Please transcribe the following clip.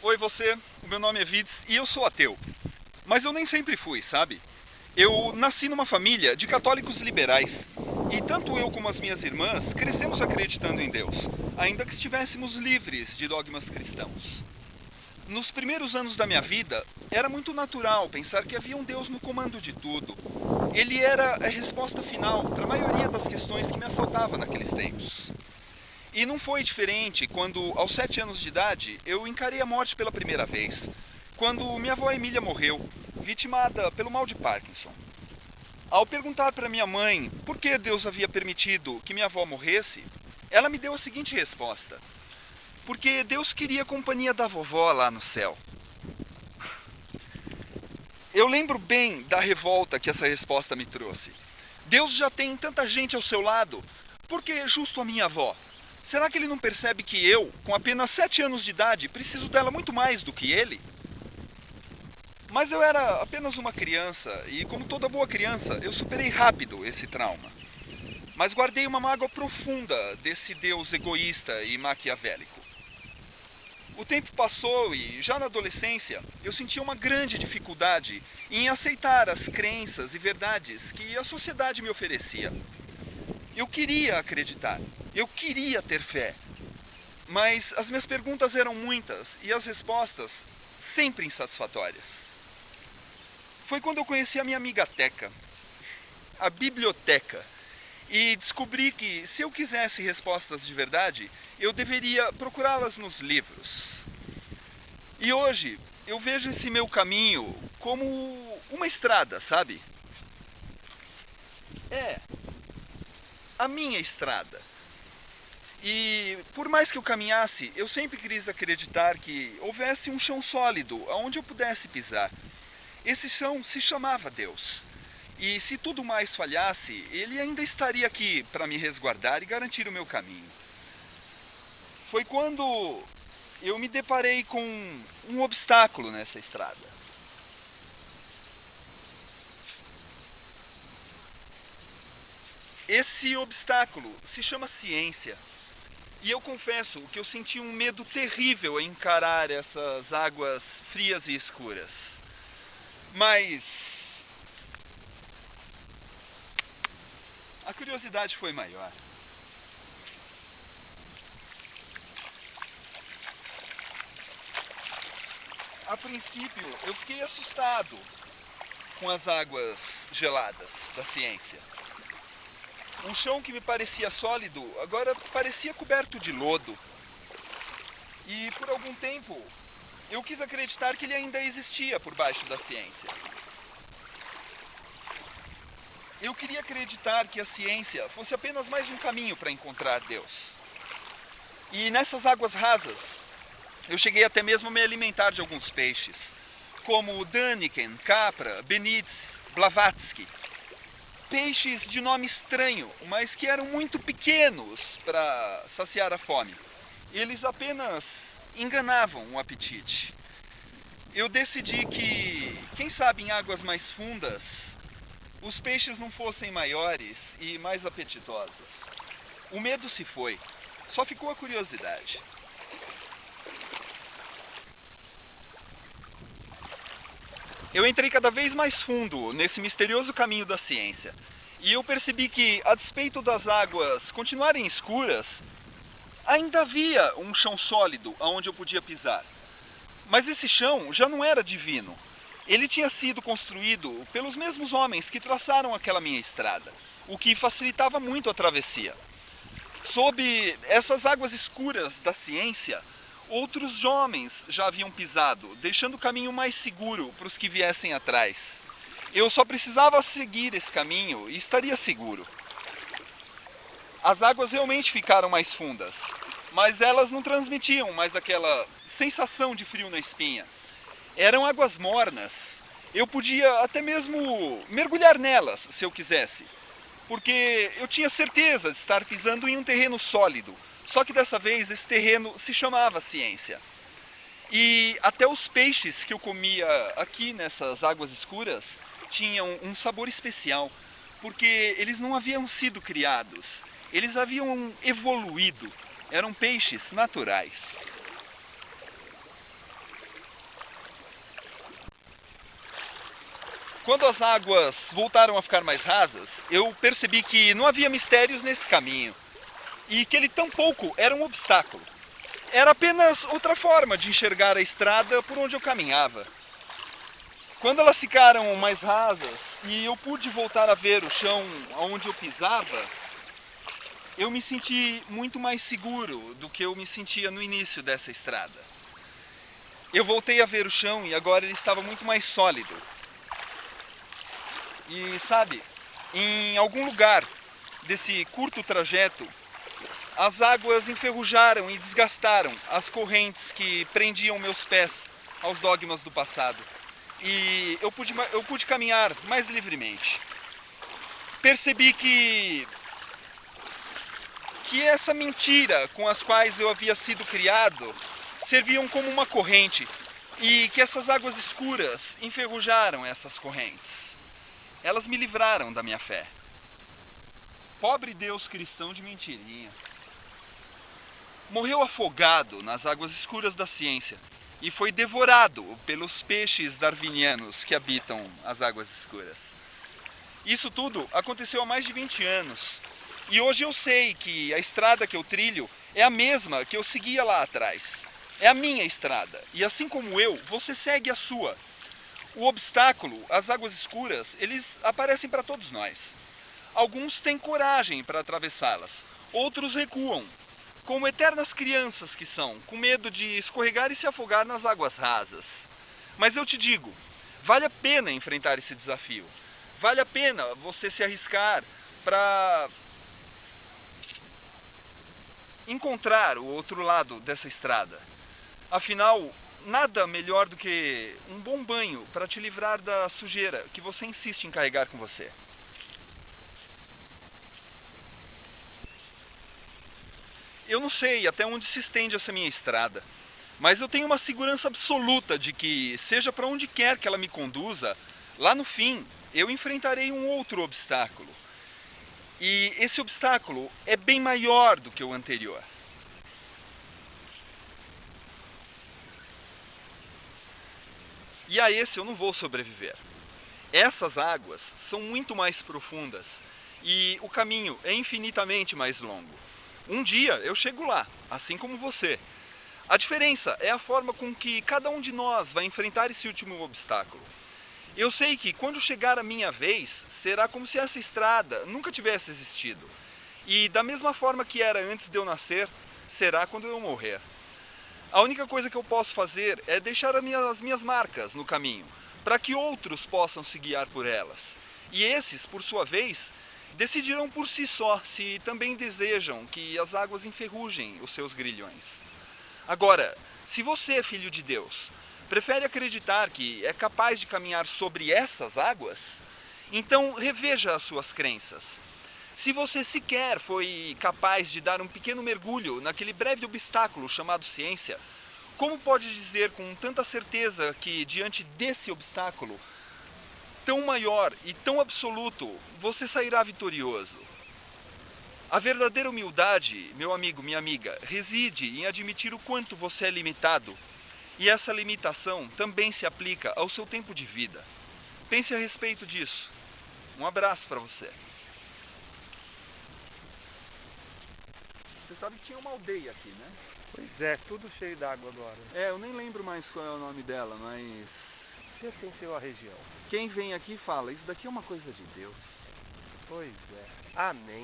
Oi você, o meu nome é Vids e eu sou ateu. Mas eu nem sempre fui, sabe? Eu nasci numa família de católicos liberais. E tanto eu como as minhas irmãs crescemos acreditando em Deus, ainda que estivéssemos livres de dogmas cristãos. Nos primeiros anos da minha vida, era muito natural pensar que havia um Deus no comando de tudo. Ele era a resposta final para a maioria das questões que me assaltavam naqueles tempos. E não foi diferente quando, aos 7 anos de idade, eu encarei a morte pela primeira vez. Quando minha avó Emília morreu, vitimada pelo mal de Parkinson. Ao perguntar para minha mãe por que Deus havia permitido que minha avó morresse, ela me deu a seguinte resposta: porque Deus queria a companhia da vovó lá no céu. Eu lembro bem da revolta que essa resposta me trouxe. Deus já tem tanta gente ao seu lado, por que justo a minha avó? Será que ele não percebe que eu, com apenas 7 anos de idade, preciso dela muito mais do que ele? Mas eu era apenas uma criança, e como toda boa criança, eu superei rápido esse trauma. Mas guardei uma mágoa profunda desse Deus egoísta e maquiavélico. O tempo passou e, já na adolescência, eu sentia uma grande dificuldade em aceitar as crenças e verdades que a sociedade me oferecia. Eu queria acreditar, eu queria ter fé, mas as minhas perguntas eram muitas e as respostas sempre insatisfatórias. Foi quando eu conheci a minha amiga Teca, a biblioteca, e descobri que, se eu quisesse respostas de verdade, eu deveria procurá-las nos livros. E hoje, eu vejo esse meu caminho como uma estrada, sabe? É, a minha estrada. E por mais que eu caminhasse, eu sempre quis acreditar que houvesse um chão sólido onde eu pudesse pisar. Esse chão se chamava Deus. E se tudo mais falhasse, ele ainda estaria aqui para me resguardar e garantir o meu caminho. Foi quando eu me deparei com um obstáculo nessa estrada. Esse obstáculo se chama ciência. E eu confesso que eu senti um medo terrível em encarar essas águas frias e escuras. Mas a curiosidade foi maior. A princípio, eu fiquei assustado com as águas geladas da ciência. Um chão que me parecia sólido, agora parecia coberto de lodo. E por algum tempo, eu quis acreditar que ele ainda existia por baixo da ciência. Eu queria acreditar que a ciência fosse apenas mais um caminho para encontrar Deus. E nessas águas rasas, eu cheguei até mesmo a me alimentar de alguns peixes, como Daniken, Capra, Benitz, Blavatsky. Peixes de nome estranho, mas que eram muito pequenos para saciar a fome. Eles apenas enganavam o apetite. Eu decidi que, quem sabe em águas mais fundas, os peixes não fossem maiores e mais apetitosos. O medo se foi, só ficou a curiosidade. Eu entrei cada vez mais fundo nesse misterioso caminho da ciência. E eu percebi que, a despeito das águas continuarem escuras, ainda havia um chão sólido aonde eu podia pisar. Mas esse chão já não era divino. Ele tinha sido construído pelos mesmos homens que traçaram aquela minha estrada, o que facilitava muito a travessia. Sob essas águas escuras da ciência, outros homens já haviam pisado, deixando o caminho mais seguro para os que viessem atrás. Eu só precisava seguir esse caminho e estaria seguro. As águas realmente ficaram mais fundas, mas elas não transmitiam mais aquela sensação de frio na espinha. Eram águas mornas. Eu podia até mesmo mergulhar nelas, se eu quisesse, porque eu tinha certeza de estar pisando em um terreno sólido. Só que dessa vez esse terreno se chamava ciência. E até os peixes que eu comia aqui nessas águas escuras tinham um sabor especial, porque eles não haviam sido criados, eles haviam evoluído, eram peixes naturais. Quando as águas voltaram a ficar mais rasas, eu percebi que não havia mistérios nesse caminho e que ele tampouco era um obstáculo. Era apenas outra forma de enxergar a estrada por onde eu caminhava. Quando elas ficaram mais rasas e eu pude voltar a ver o chão onde eu pisava, eu me senti muito mais seguro do que eu me sentia no início dessa estrada. Eu voltei a ver o chão e agora ele estava muito mais sólido. E sabe, em algum lugar desse curto trajeto, as águas enferrujaram e desgastaram as correntes que prendiam meus pés aos dogmas do passado. E eu pude caminhar mais livremente. Percebi que essa mentira com as quais eu havia sido criado serviam como uma corrente e que essas águas escuras enferrujaram essas correntes. Elas me livraram da minha fé. Pobre Deus cristão de mentirinha. Morreu afogado nas águas escuras da ciência e foi devorado pelos peixes darwinianos que habitam as águas escuras. Isso tudo aconteceu há mais de 20 anos. E hoje eu sei que a estrada que eu trilho é a mesma que eu seguia lá atrás. É a minha estrada. E assim como eu, você segue a sua. O obstáculo, as águas escuras, eles aparecem para todos nós. Alguns têm coragem para atravessá-las. Outros recuam, como eternas crianças que são, com medo de escorregar e se afogar nas águas rasas. Mas eu te digo, vale a pena enfrentar esse desafio. Vale a pena você se arriscar para encontrar o outro lado dessa estrada. Afinal, nada melhor do que um bom banho para te livrar da sujeira que você insiste em carregar com você. Eu não sei até onde se estende essa minha estrada, mas eu tenho uma segurança absoluta de que, seja para onde quer que ela me conduza, lá no fim eu enfrentarei um outro obstáculo. E esse obstáculo é bem maior do que o anterior. E a esse eu não vou sobreviver. Essas águas são muito mais profundas e o caminho é infinitamente mais longo. Um dia eu chego lá, assim como você. A diferença é a forma com que cada um de nós vai enfrentar esse último obstáculo. Eu sei que quando chegar a minha vez, será como se essa estrada nunca tivesse existido. E da mesma forma que era antes de eu nascer, será quando eu morrer. A única coisa que eu posso fazer é deixar as minhas marcas no caminho, para que outros possam se guiar por elas. E esses, por sua vez, decidirão por si só se também desejam que as águas enferrujem os seus grilhões. Agora, se você, filho de Deus, prefere acreditar que é capaz de caminhar sobre essas águas, então reveja as suas crenças. Se você sequer foi capaz de dar um pequeno mergulho naquele breve obstáculo chamado ciência, como pode dizer com tanta certeza que diante desse obstáculo tão maior e tão absoluto você sairá vitorioso? A verdadeira humildade, meu amigo, minha amiga, reside em admitir o quanto você é limitado. E essa limitação também se aplica ao seu tempo de vida. Pense a respeito disso. Um abraço para você. Você sabe que tinha uma aldeia aqui, né? Pois é, tudo cheio d'água agora. Eu nem lembro mais qual é o nome dela, mas Pertenceu à região. quem vem aqui fala, isso daqui é uma coisa de Deus. Pois é. Amém.